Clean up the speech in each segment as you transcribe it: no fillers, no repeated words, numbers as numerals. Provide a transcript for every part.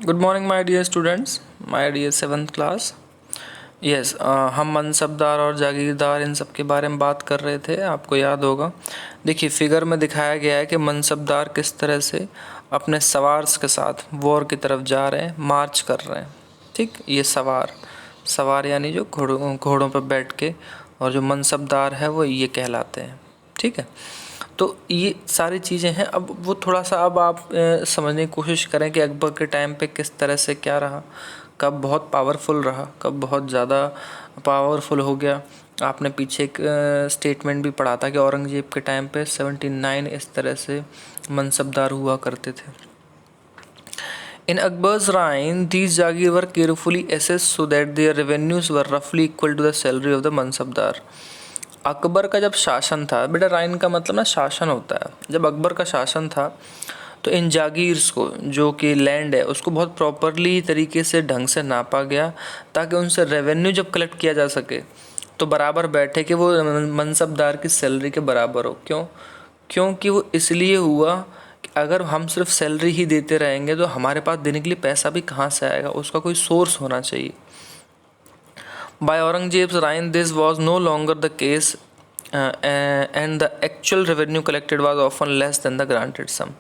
Good morning my dear students, my dear seventh class. Yes, हम मनसबदार और जागीरदार इन सब के बारे में बात कर रहे थे, आपको याद होगा। देखिए फिगर में दिखाया गया है कि मनसबदार किस तरह से अपने सवार्स के साथ वॉर की तरफ जा रहे हैं, मार्च कर रहे हैं। ठीक, ये सवार यानी जो घोड़ों पर बैठ के, और जो मनसबदार है वो ये कहलाते हैं। ठीक है, तो ये सारी चीज़ें हैं। अब वो थोड़ा सा अब आप समझने की कोशिश करें कि अकबर के टाइम पे किस तरह से क्या रहा, कब बहुत पावरफुल रहा, कब बहुत ज़्यादा पावरफुल हो गया। आपने पीछे एक स्टेटमेंट भी पढ़ा था कि औरंगज़ेब के टाइम पे 79 इस तरह से मनसबदार हुआ करते थे। In Akbar's reign, these Jagir were carefully assessed so that their revenues were roughly equal to the salary of the Mansabdar. Akbar का जब शासन था, बेटा राइन का मतलब ना शासन होता है। जब अकबर का शासन था तो इन जागीर्स को, जो कि लैंड है, उसको बहुत प्रॉपरली तरीके से ढंग से नापा गया ताकि उनसे रेवेन्यू जब कलेक्ट किया जा सके तो बराबर बैठे कि वो मनसबदार की सैलरी के बराबर हो। क्योंकि वो इसलिए हुआ कि अगर हम सिर्फ सैलरी ही देते रहेंगे तो हमारे पास देने के लिए पैसा भी कहाँ से आएगा, उसका कोई सोर्स होना चाहिए। By Aurangzeb's reign, this was no longer the case, and the actual revenue collected was often less than the granted sum.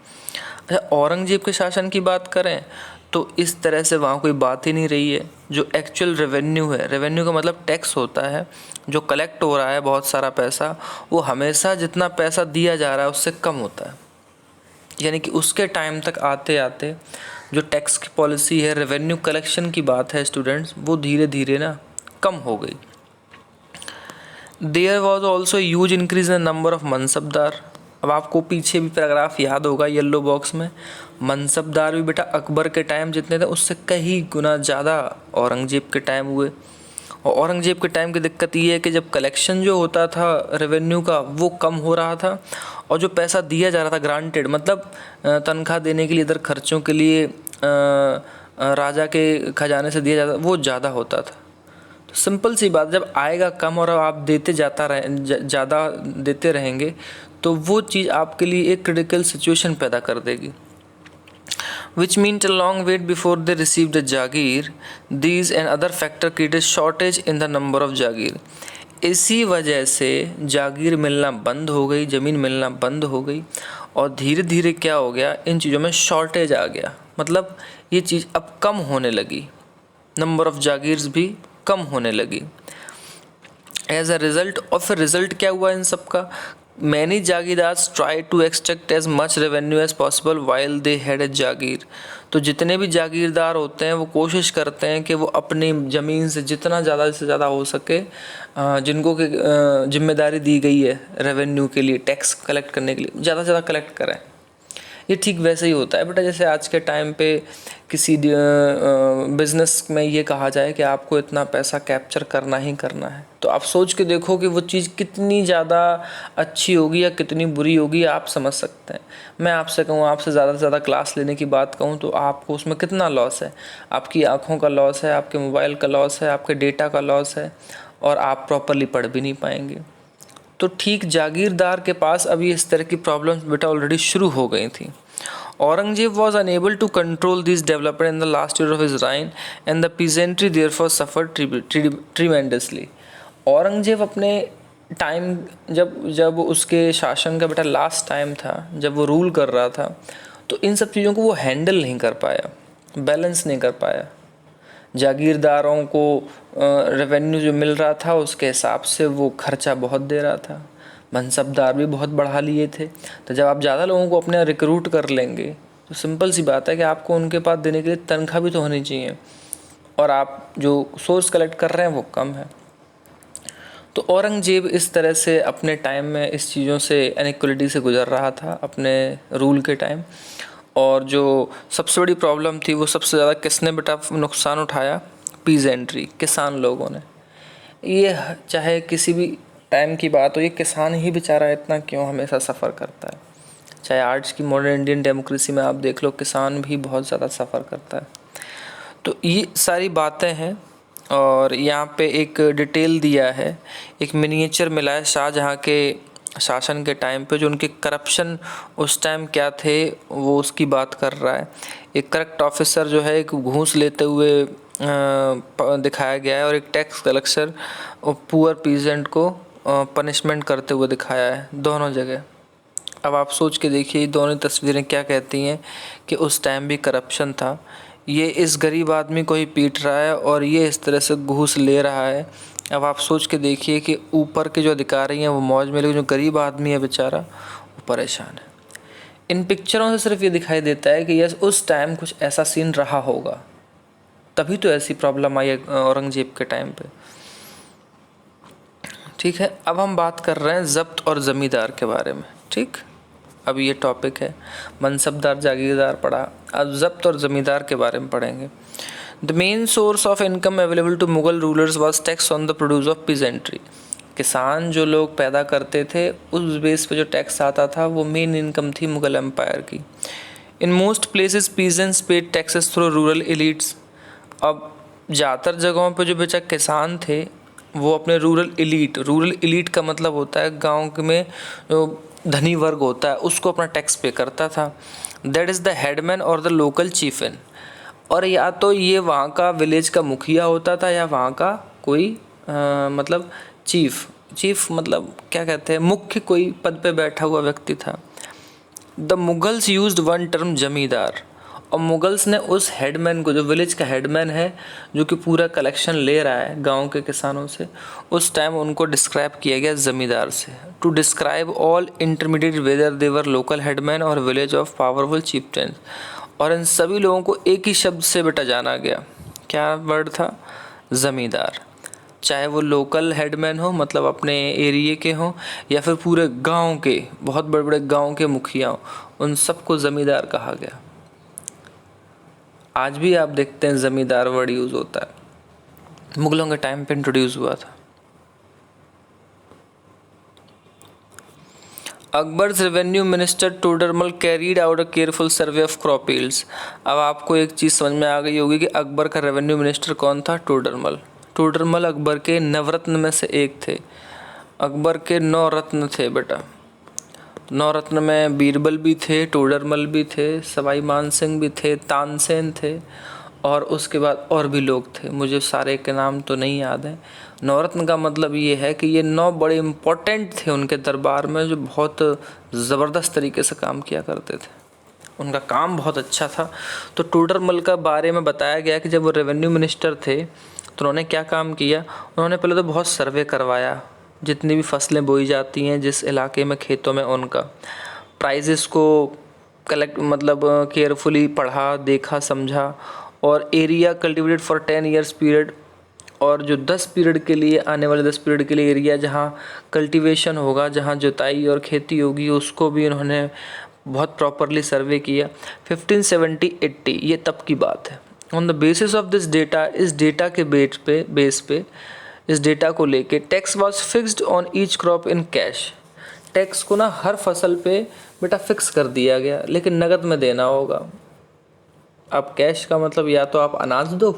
अच्छा, औरंगजेब के शासन की बात करें तो इस तरह से वहाँ कोई बात ही नहीं रही है। जो एक्चुअल रेवेन्यू है, रेवेन्यू का मतलब टैक्स होता है, जो कलेक्ट हो रहा है बहुत सारा पैसा, वो हमेशा जितना पैसा दिया जा रहा है उससे कम होता है। यानी कि उसके टाइम तक आते आते जो टैक्स की पॉलिसी है, रेवेन्यू कलेक्शन की बात है स्टूडेंट्स, वो धीरे धीरे ना कम हो गई। There was also huge increase in number of mansabdar. अब आपको पीछे भी पैराग्राफ याद होगा येलो बॉक्स में, मनसबदार भी बेटा अकबर के टाइम जितने थे उससे कई गुना ज़्यादा औरंगजेब के टाइम हुए। और औरंगजेब के टाइम की दिक्कत ये है कि जब कलेक्शन जो होता था रेवेन्यू का वो कम हो रहा था, और जो पैसा दिया जा रहा था ग्रांटेड, मतलब तनख्वाह देने के लिए, इधर खर्चों के लिए राजा के खजाने से दिया जाता, वो ज़्यादा होता था। तो सिंपल सी बात, जब आएगा कम और आप देते ज़्यादा देते रहेंगे तो वो चीज़ आपके लिए एक क्रिटिकल सिचुएशन पैदा कर देगी। Which meant a long wait before they received the Jagir. These and other factors created shortage in the number of Jagir. इसी वजह से जागीर मिलना बंद हो गई, ज़मीन मिलना बंद हो गई, और धीरे धीरे क्या हो गया, इन चीज़ों में शॉर्टेज आ गया। मतलब ये चीज़ अब कम होने लगी, नंबर ऑफ़ जागीर्स भी कम होने लगी। एज अ रिजल्ट, और फिर रिजल्ट क्या हुआ इन सब का, many jagirdars try to extract as much revenue as possible while they had a jagir. तो जितने भी जागीरदार होते हैं वो कोशिश करते हैं कि वो अपनी ज़मीन से जितना ज़्यादा से ज़्यादा हो सके, जिनको कि जिम्मेदारी दी गई है रेवेन्यू के लिए, टैक्स कलेक्ट करने के लिए, ज़्यादा से ज़्यादा कलेक्ट करें। ये ठीक वैसे ही होता है बेटा, जैसे आज के टाइम पे किसी बिज़नेस में ये कहा जाए कि आपको इतना पैसा कैप्चर करना ही करना है, तो आप सोच के देखो कि वो चीज़ कितनी ज़्यादा अच्छी होगी या कितनी बुरी होगी, आप समझ सकते हैं। मैं आपसे कहूँ, आपसे ज़्यादा से ज़्यादा क्लास लेने की बात कहूँ तो आपको उसमें कितना लॉस है, आपकी आँखों का लॉस है, आपके मोबाइल का लॉस है, आपके डेटा का लॉस है, और आप प्रॉपरली पढ़ भी नहीं पाएंगे। तो ठीक जागीरदार के पास अभी इस तरह की प्रॉब्लम्स बेटा ऑलरेडी शुरू हो गई थी। Aurangzeb was unable to control these development in the last year of his reign and the peasantry therefore suffered tremendously. Aurangzeb अपने टाइम, जब उसके शासन का बेटा लास्ट टाइम था, जब वो रूल कर रहा था, तो इन सब चीज़ों को वो हैंडल नहीं कर पाया, बैलेंस नहीं कर पाया। जागीरदारों को रेवेन्यू जो मिल रहा था उसके हिसाब से वो खर्चा बहुत दे रहा था, मनसबदार भी बहुत बढ़ा लिए थे। तो जब आप ज़्यादा लोगों को अपने रिक्रूट कर लेंगे तो सिंपल सी बात है कि आपको उनके पास देने के लिए तनख्वाह भी तो होनी चाहिए, और आप जो सोर्स कलेक्ट कर रहे हैं वो कम है। तो औरंगजेब इस तरह से अपने टाइम में इस चीज़ों से, इनइक्वलिटी से गुजर रहा था अपने रूल के टाइम। और जो सबसे बड़ी प्रॉब्लम थी वो सबसे ज़्यादा किसने बेटा नुकसान उठाया, पीजेंट्री, किसान लोगों ने। ये चाहे किसी भी टाइम की बात हो, ये किसान ही बेचारा इतना क्यों हमेशा सफ़र करता है। चाहे आज की मॉडर्न इंडियन डेमोक्रेसी में आप देख लो, किसान भी बहुत ज़्यादा सफ़र करता है। तो ये सारी बातें हैं, और यहाँ पे एक डिटेल दिया है, एक मिनिएचर मिला है शाहजहाँ के शासन के टाइम पे जो उनके करप्शन उस टाइम क्या थे वो उसकी बात कर रहा है। एक करेक्ट ऑफिसर जो है एक घूस लेते हुए दिखाया गया है और एक टैक्स कलेक्टर पुअर पीजेंट को पनिशमेंट करते हुए दिखाया है, दोनों जगह। अब आप सोच के देखिए दोनों तस्वीरें क्या कहती हैं कि उस टाइम भी करप्शन था। ये इस गरीब आदमी को ही पीट रहा है और ये इस तरह से घूस ले रहा है। अब आप सोच के देखिए कि ऊपर के जो अधिकारी हैं वो मौज में, लेकिन जो गरीब आदमी है बेचारा वो परेशान है। इन पिक्चरों से सिर्फ ये दिखाई देता है कि यस उस टाइम कुछ ऐसा सीन रहा होगा, तभी तो ऐसी प्रॉब्लम आई औरंगजेब के टाइम पे। ठीक है, अब हम बात कर रहे हैं जब्त और ज़मींदार के बारे में। ठीक, अब ये टॉपिक है मनसबदार जागीरदार पढ़ा, अब जब्त और ज़मींदार के बारे में पढ़ेंगे। The main source of income available to Mughal rulers was tax on the produce of peasantry. किसान जो लोग पैदा करते थे उस बेस पे जो टैक्स आता था वो मेन इनकम थी मुगल एम्पायर की। In most places peasants paid taxes through rural elites. अब ज़्यादातर जगहों पे जो बेचा किसान थे वो अपने रूरल एलीट का मतलब होता है गांव में जो धनी वर्ग होता है उसको अपना टैक्स पे करता था। दैट इज़ द हेडमैन और द लोकल चीफन। और या तो ये वहाँ का विलेज का मुखिया होता था या वहाँ का कोई मतलब चीफ मतलब क्या कहते हैं, मुख्य कोई पद पे बैठा हुआ व्यक्ति था। The Mughals used one term जमींदार। और मुगल्स ने उस हेडमैन को, जो विलेज का हेडमैन है जो कि पूरा कलेक्शन ले रहा है गांव के किसानों से, उस टाइम उनको डिस्क्राइब किया गया ज़मींदार से। To describe all intermediate whether they were local headman और विलेज ऑफ पावरफुल चिeftains। और इन सभी लोगों को एक ही शब्द से बेटा जाना गया, क्या वर्ड था, ज़मींदार। चाहे वो लोकल हेडमैन हो मतलब अपने एरिए के हों या फिर पूरे गांव के, बहुत बड़े बड़े गांव के मुखिया हों, उन सबको ज़मींदार कहा गया। आज भी आप देखते हैं ज़मींदार वर्ड यूज़ होता है, मुगलों के टाइम पे इंट्रोड्यूस हुआ था। Akbar's revenue minister Todarmal carried out a careful survey of crop yields. अब आपको एक चीज़ समझ में आ गई होगी कि अकबर का रेवेन्यू मिनिस्टर कौन था, टोडरमल। टोडरमल अकबर के नवरत्न में से एक थे। अकबर के 9 रत्न थे बेटा। 9 रत्न में बीरबल भी थे, टोडरमल भी थे, सवाई मानसिंह भी थे, तानसेन थे और उसके बाद और भी लोग थे, मुझे सारे के नाम तो नहीं याद है। 9 रत्न का मतलब ये है कि ये 9 बड़े इम्पोर्टेंट थे उनके दरबार में जो बहुत ज़बरदस्त तरीके से काम किया करते थे, उनका काम बहुत अच्छा था। तो टोडरमल का बारे में बताया गया कि जब वो रेवेन्यू मिनिस्टर थे तो उन्होंने क्या काम किया, उन्होंने पहले तो बहुत सर्वे करवाया, जितनी भी फसलें बोई जाती हैं जिस इलाके में खेतों में, उनका प्राइजेस को कलेक्ट मतलब केयरफुली पढ़ा, देखा, समझा। और area cultivated for 10 years period, और जो 10 पीरियड के लिए, आने वाले 10 पीरियड के लिए एरिया जहाँ कल्टीवेशन होगा, जहाँ जुताई और खेती होगी, उसको भी उन्होंने बहुत प्रॉपरली सर्वे किया। 1570-80 ये तब की बात है। On the basis of this data, इस डेटा के बेस पे इस डेटा को लेके tax was fixed on each crop in cash. Tax को ना हर फसल पे बेटा फिक्स कर दिया गया, लेकिन नगद में देना होगा। अब कैश का मतलब या तो आप अनाज दो,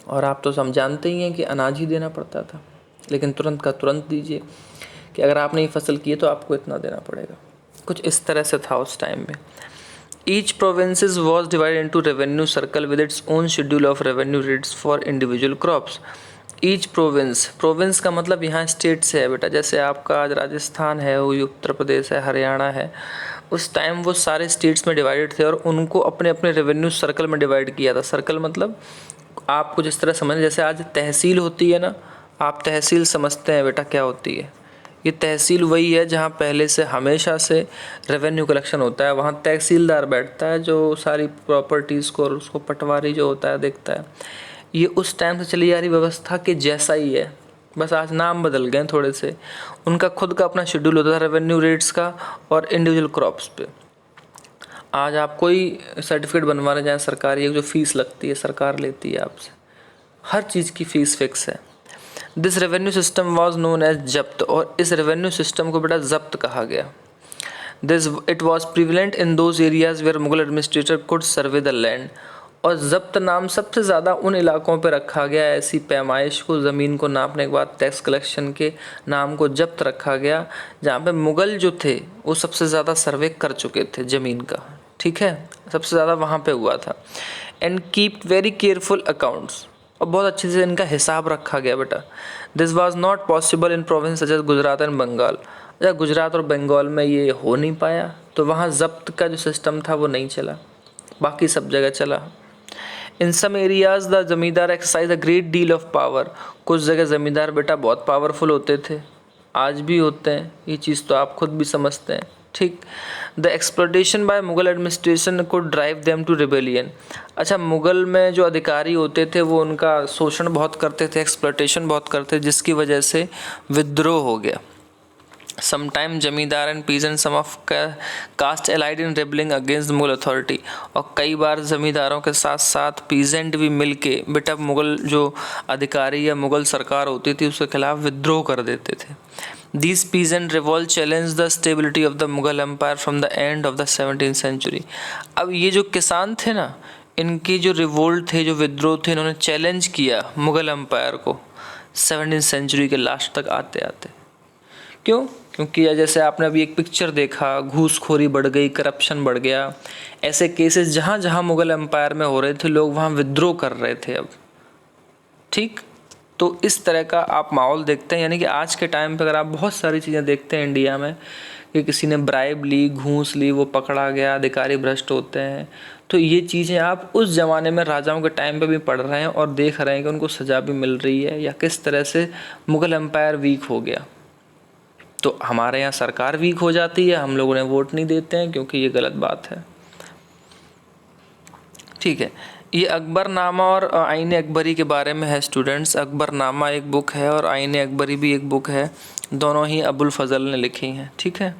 और आप तो सब जानते ही हैं कि अनाज ही देना पड़ता था, लेकिन तुरंत का तुरंत दीजिए कि अगर आपने ये फसल की है तो आपको इतना देना पड़ेगा। कुछ इस तरह से था उस टाइम में। Each provinces was divided into revenue circle with its own schedule of revenue rates for individual crops. Each province का मतलब यहाँ स्टेट से है बेटा, जैसे आपका आज राजस्थान है, वो उत्तर प्रदेश है, हरियाणा है, उस टाइम वो सारे स्टेट्स में डिवाइडेड थे और उनको अपने अपने रेवेन्यू सर्कल में डिवाइड किया था। सर्कल मतलब आपको जिस तरह समझ, जैसे आज तहसील होती है ना, आप तहसील समझते हैं बेटा क्या होती है, ये तहसील वही है जहाँ पहले से हमेशा से रेवेन्यू कलेक्शन होता है, वहाँ तहसीलदार बैठता है जो सारी प्रॉपर्टीज़ को और उसको पटवारी जो होता है देखता है। ये उस टाइम से चली आ रही व्यवस्था के जैसा ही है, बस आज नाम बदल गए थोड़े से। उनका खुद का अपना शेड्यूल होता था रेवेन्यू रेट्स का और इंडिविजुअल क्रॉप्स पे। आज आप कोई सर्टिफिकेट बनवाने जाएँ सरकारी, जो फीस लगती है सरकार लेती है आपसे, हर चीज़ की फ़ीस फिक्स है। This revenue system was known as zabt, और इस रेवेन्यू सिस्टम को बेटा जब्त कहा गया। This it was prevalent in those areas where Mughal administrator could survey the land. और ज़ब्त नाम सबसे ज़्यादा उन इलाकों पर रखा गया, ऐसी पैमाइश को ज़मीन को नापने के बाद टैक्स कलेक्शन के नाम को जब्त रखा गया, जहाँ पे मुग़ल जो थे वो सबसे ज़्यादा सर्वे कर चुके थे ज़मीन का, ठीक है, सबसे ज़्यादा वहाँ पे हुआ था। And keep very careful accounts, और बहुत अच्छे से इनका हिसाब रखा गया बेटा। This was not possible in province such as Gujarat and Bengal. या गुजरात और बंगाल में ये हो नहीं पाया, तो वहाँ ज़ब्त का जो सिस्टम था वो नहीं चला, बाकी सब जगह चला। इन सम एरियाज़ द ज़मींदार exercise a great deal of power. कुछ जगह ज़मींदार बेटा बहुत पावरफुल होते थे, आज भी होते हैं, ये चीज़ तो आप खुद भी समझते हैं, ठीक। The exploitation bye Mughal administration को ड्राइव देम टू रिबेलियन। अच्छा, मुग़ल में जो अधिकारी होते थे वो उनका शोषण बहुत करते थे, एक्सप्लॉयटेशन बहुत करते थे, जिसकी वजह से विद्रोह हो गया। Sometime zamindar and peasant some of caste allied in rebelling against Mughal authority. और कई बार ज़मींदारों के साथ साथ पीजेंट भी मिलके बेटा मुग़ल जो अधिकारी या मुग़ल सरकार होती थी उसके खिलाफ विद्रोह कर देते थे। These peasant revolt challenged the stability of the Mughal Empire from the end of the 17th century। अब ये जो किसान थे ना, इनके जो रिवोल्ट थे, जो विद्रोह थे, इन्होंने चैलेंज किया मुग़ल एम्पायर को 17th सेंचुरी के लास्ट तक आते आते। क्यों? क्योंकि जैसे आपने अभी एक पिक्चर देखा, घूसखोरी बढ़ गई, करप्शन बढ़ गया, ऐसे केसेस जहाँ जहाँ मुग़ल एम्पायर में हो रहे थे लोग वहाँ विद्रोह कर रहे थे अब, ठीक। तो इस तरह का आप माहौल देखते हैं, यानी कि आज के टाइम पे अगर आप बहुत सारी चीज़ें देखते हैं इंडिया में कि किसी ने ब्राइब ली, घूस ली, वो पकड़ा गया, अधिकारी भ्रष्ट होते हैं, तो ये चीज़ें आप उस ज़माने में राजाओं के टाइम पे भी पढ़ रहे हैं और देख रहे हैं कि उनको सज़ा भी मिल रही है, या किस तरह से मुग़ल एम्पायर वीक हो गया। तो हमारे यहाँ सरकार वीक हो जाती है, हम लोग उन्हें वोट नहीं देते हैं क्योंकि ये गलत बात है, ठीक है। ये अकबरनामा और आईन अकबरी के बारे में है स्टूडेंट्स। अकबरनामा एक बुक है और आईन अकबरी भी एक बुक है, दोनों ही अबुल फजल ने लिखी हैं, ठीक है।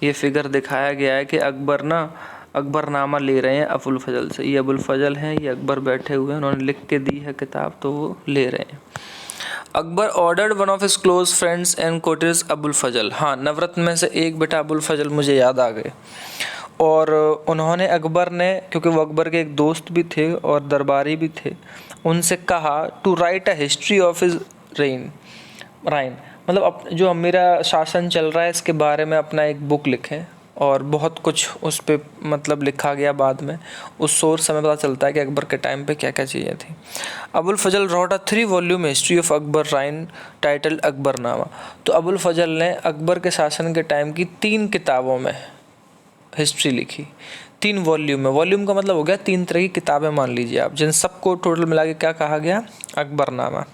ये फिगर दिखाया गया है कि अकबरनामा ले रहे हैं अबुल फजल से, ये अबुल फजल हैं, ये अकबर बैठे हुए हैं, उन्होंने लिख के दी है किताब तो वो ले रहे हैं। Akbar ordered one of his close friends and courtiers Abul Fazl. हाँ, नवरत्न में से एक बेटा अबुल फजल मुझे याद आ गए। और उन्होंने अकबर ने, क्योंकि वो अकबर के एक दोस्त भी थे और दरबारी भी थे, उनसे कहा to write a history of his reign, मतलब जो मेरा शासन चल रहा है इसके बारे में अपना एक बुक लिखें। और बहुत कुछ उस पर मतलब लिखा गया बाद में, उस सोर्स से हमें पता चलता है कि अकबर के टाइम पे क्या क्या चीज़ें थी। Abul Fazl wrote a 3 volume history of Akbar reign titled Akbarnama. तो अबुल फजल ने अकबर के शासन के टाइम की 3 किताबों में हिस्ट्री लिखी, 3 वॉल्यूम में। वॉल्यूम का मतलब हो गया 3 तरह की किताबें मान लीजिए आप, जिन सबको टोटल मिला के क्या कहा गया, Akbarnama.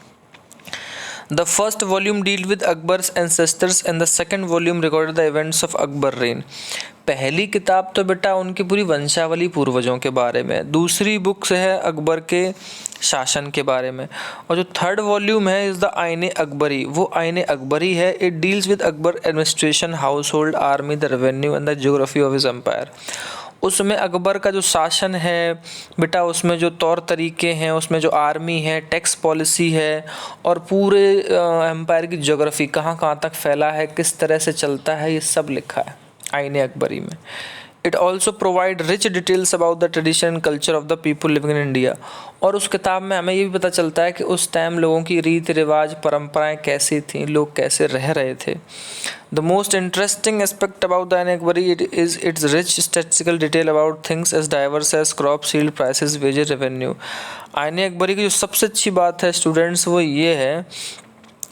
The first volume deal with Akbar's ancestors and the second volume recorded the events of Akbar rain. पहली किताब तो बेटा उनकी पूरी वंशावली पूर्वजों के बारे में, दूसरी बुक से है अकबर के शासन के बारे में, और जो थर्ड वॉल्यूम है इज़ द आईन अकबरी, वो आईन अकबरी है। It deals with Akbar administration, household, army, the revenue and the geography of his empire. उसमें अकबर का जो शासन है बेटा, उसमें जो तौर तरीके हैं, उसमें जो आर्मी है, टैक्स पॉलिसी है, और पूरे एम्पायर की ज्योग्राफी कहाँ कहाँ तक फैला है, किस तरह से चलता है, ये सब लिखा है आईन अकबरी में। It also provide rich details about the tradition and culture of the people living in India. और उस किताब में हमें ये भी पता चलता है कि उस टाइम लोगों की रीति रिवाज, परंपराएं कैसी थीं, लोग कैसे रह रहे थे। The most interesting aspect about the Ain Akbari is its rich statistical detail about things as diverse as crop, yield, prices, wages, revenue. Ain Akbari की जो सबसे अच्छी बात है स्टूडेंट्स वो ये है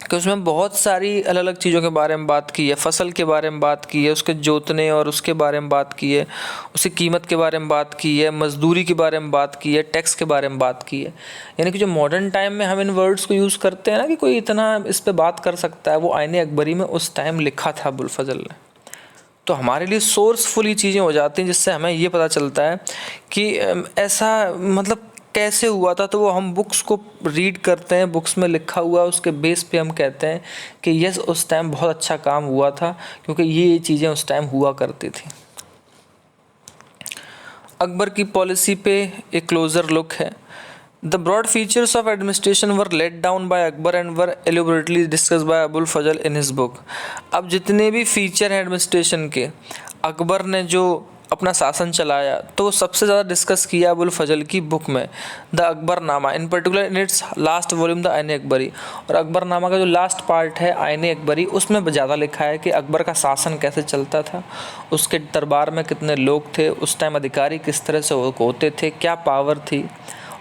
कि उसमें बहुत सारी अलग अलग चीज़ों के बारे में बात की है, फसल के बारे में बात की है, उसके जोतने और उसके बारे में बात की है, उसकी कीमत के बारे में बात की है, मजदूरी के बारे में बात की है, टैक्स के बारे में बात की है। यानी कि जो मॉडर्न टाइम में हम इन वर्ड्स को यूज़ करते हैं ना कि कोई इतना इस पर बात कर सकता है, वो आईन अकबरी में उस टाइम लिखा था अबुल फजल ने। तो हमारे लिए सोर्सफुल चीज़ें हो जाती हैं, जिससे हमें ये पता चलता है कि ऐसा मतलब कैसे हुआ था। तो वो हम बुक्स को रीड करते हैं, बुक्स में लिखा हुआ उसके बेस पे हम कहते हैं कि यस उस टाइम बहुत अच्छा काम हुआ था, क्योंकि ये चीज़ें उस टाइम हुआ करती थी। अकबर की पॉलिसी पे एक क्लोजर लुक है। The broad features of administration were laid down by Akbar and were deliberately discussed by Abul Fazl in his book. अब जितने भी फीचर हैं एडमिनिस्ट्रेशन के, अकबर ने जो अपना शासन चलाया तो सबसे ज़्यादा डिस्कस किया अबुल फजल की बुक में the Akbarnama, in particular in its last volume the आईने अकबरी। और अकबरनामा का जो लास्ट पार्ट है आईने अकबरी, उसमें ज़्यादा लिखा है कि अकबर का शासन कैसे चलता था, उसके दरबार में कितने लोग थे, उस टाइम अधिकारी किस तरह से होते थे, क्या पावर थी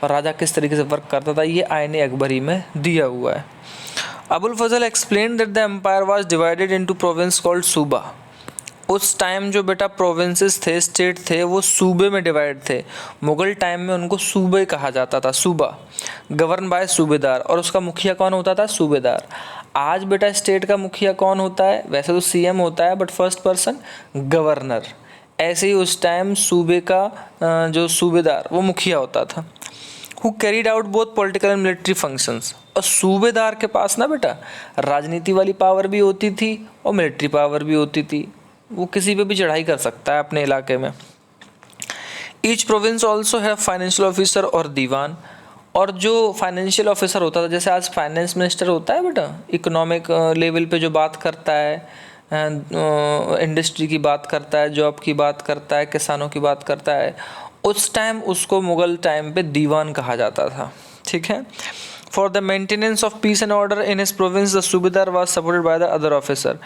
और राजा किस तरीके से वर्क करता था, ये आईने अकबरी में दिया हुआ है। Abul Fazl explain that the empire was divided into province called suba. उस टाइम जो बेटा प्रोविंसेस थे, स्टेट थे, वो सूबे में डिवाइड थे। मुगल टाइम में उनको सूबे कहा जाता था, सूबा, गवर्न बाय सूबेदार, और उसका मुखिया कौन होता था, सूबेदार। आज बेटा स्टेट का मुखिया कौन होता है, वैसे तो सीएम होता है बट फर्स्ट पर्सन गवर्नर। ऐसे ही उस टाइम सूबे का जो सूबेदार वो मुखिया होता था, who carried out both political and military functions. और सूबेदार के पास ना बेटा राजनीति वाली पावर भी होती थी और मिलिट्री पावर भी होती थी, वो किसी पे भी चढ़ाई कर सकता है अपने इलाके में। ईच प्रोविंस ऑल्सो है फाइनेंशियल ऑफिसर और दीवान। और जो फाइनेंशियल ऑफिसर होता था, जैसे आज फाइनेंस मिनिस्टर होता है बेटा, इकोनॉमिक लेवल पे जो बात करता है, इंडस्ट्री की बात करता है, जॉब की बात करता है, किसानों की बात करता है, उस टाइम उसको मुगल टाइम पे दीवान कहा जाता था। ठीक है। For the maintenance of peace and order in his province the subedar was supported by the other officer.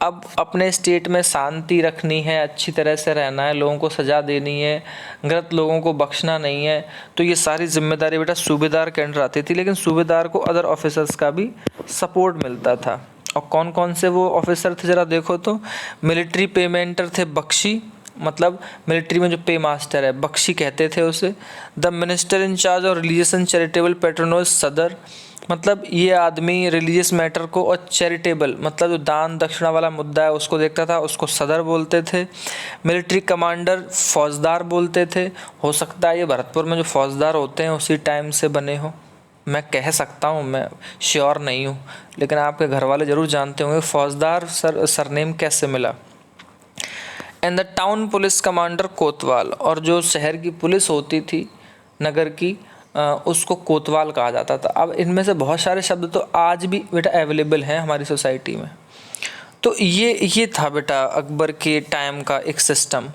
अब अपने स्टेट में शांति रखनी है, अच्छी तरह से रहना है, लोगों को सजा देनी है, गलत लोगों को बख्शना नहीं है, तो ये सारी जिम्मेदारी बेटा सूबेदार के अंडर आती थी। लेकिन सूबेदार को अदर ऑफिसर्स का भी सपोर्ट मिलता था। और कौन कौन से वो ऑफिसर थे ज़रा देखो तो, मिलिट्री पेमेंटर थे बख्शी, मतलब मिलिट्री में जो पे मास्टर है बख्शी कहते थे उसे। द मिनिस्टर इन चार्ज और रिलीजियस एंड चैरिटेबल पैट्रोनोज सदर, मतलब ये आदमी रिलीजियस मैटर को और चैरिटेबल मतलब जो दान दक्षिणा वाला मुद्दा है उसको देखता था, उसको सदर बोलते थे। मिलिट्री कमांडर फौजदार बोलते थे। हो सकता है ये भरतपुर में जो फौजदार होते हैं उसी टाइम से बने हो, मैं कह सकता हूँ, मैं श्योर नहीं हूँ, लेकिन आपके घर वाले ज़रूर जानते होंगे फौजदार सरनेम कैसे मिला। And the town police commander कोतवाल, और जो शहर की पुलिस होती थी नगर की उसको कोतवाल कहा जाता था। अब इनमें से बहुत सारे शब्द तो आज भी बेटा अवेलेबल हैं हमारी सोसाइटी में। तो ये था बेटा अकबर के टाइम का एक सिस्टम।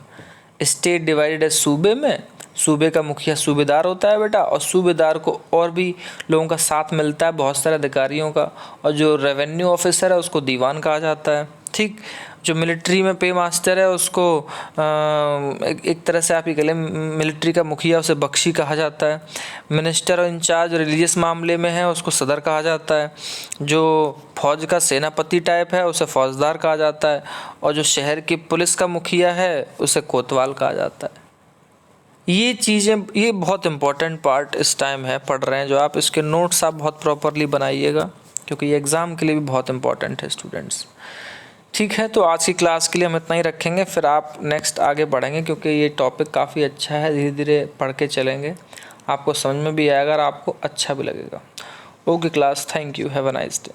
स्टेट डिवाइडेड है सूबे में, सूबे का मुखिया सूबेदार होता है बेटा, और सूबेदार को और भी लोगों का साथ मिलता है, बहुत सारे अधिकारियों का, और जो रेवेन्यू ऑफिसर है उसको दीवान कहा जाता है। ठीक। जो मिलिट्री में पे मास्टर है उसको एक तरह से आप ये कह लें मिलिट्री का मुखिया, उसे बख्शी कहा जाता है। मिनिस्टर इंचार्ज रिलीजियस मामले में है उसको सदर कहा जाता है। जो फौज का सेनापति टाइप है उसे फौजदार कहा जाता है, और जो शहर की पुलिस का मुखिया है उसे कोतवाल कहा जाता है। ये चीज़ें, ये बहुत इंपॉर्टेंट पार्ट इस टाइम है पढ़ रहे हैं जो आप, इसके नोट्स आप बहुत प्रॉपरली बनाइएगा क्योंकि ये एग्ज़ाम के लिए भी बहुत इंपॉर्टेंट है स्टूडेंट्स। ठीक है, तो आज की क्लास के लिए हम इतना ही रखेंगे, फिर आप नेक्स्ट आगे बढ़ेंगे क्योंकि ये टॉपिक काफ़ी अच्छा है, धीरे धीरे पढ़ के चलेंगे, आपको समझ में भी आएगा और आपको अच्छा भी लगेगा। Okay class, thank you, have a nice day.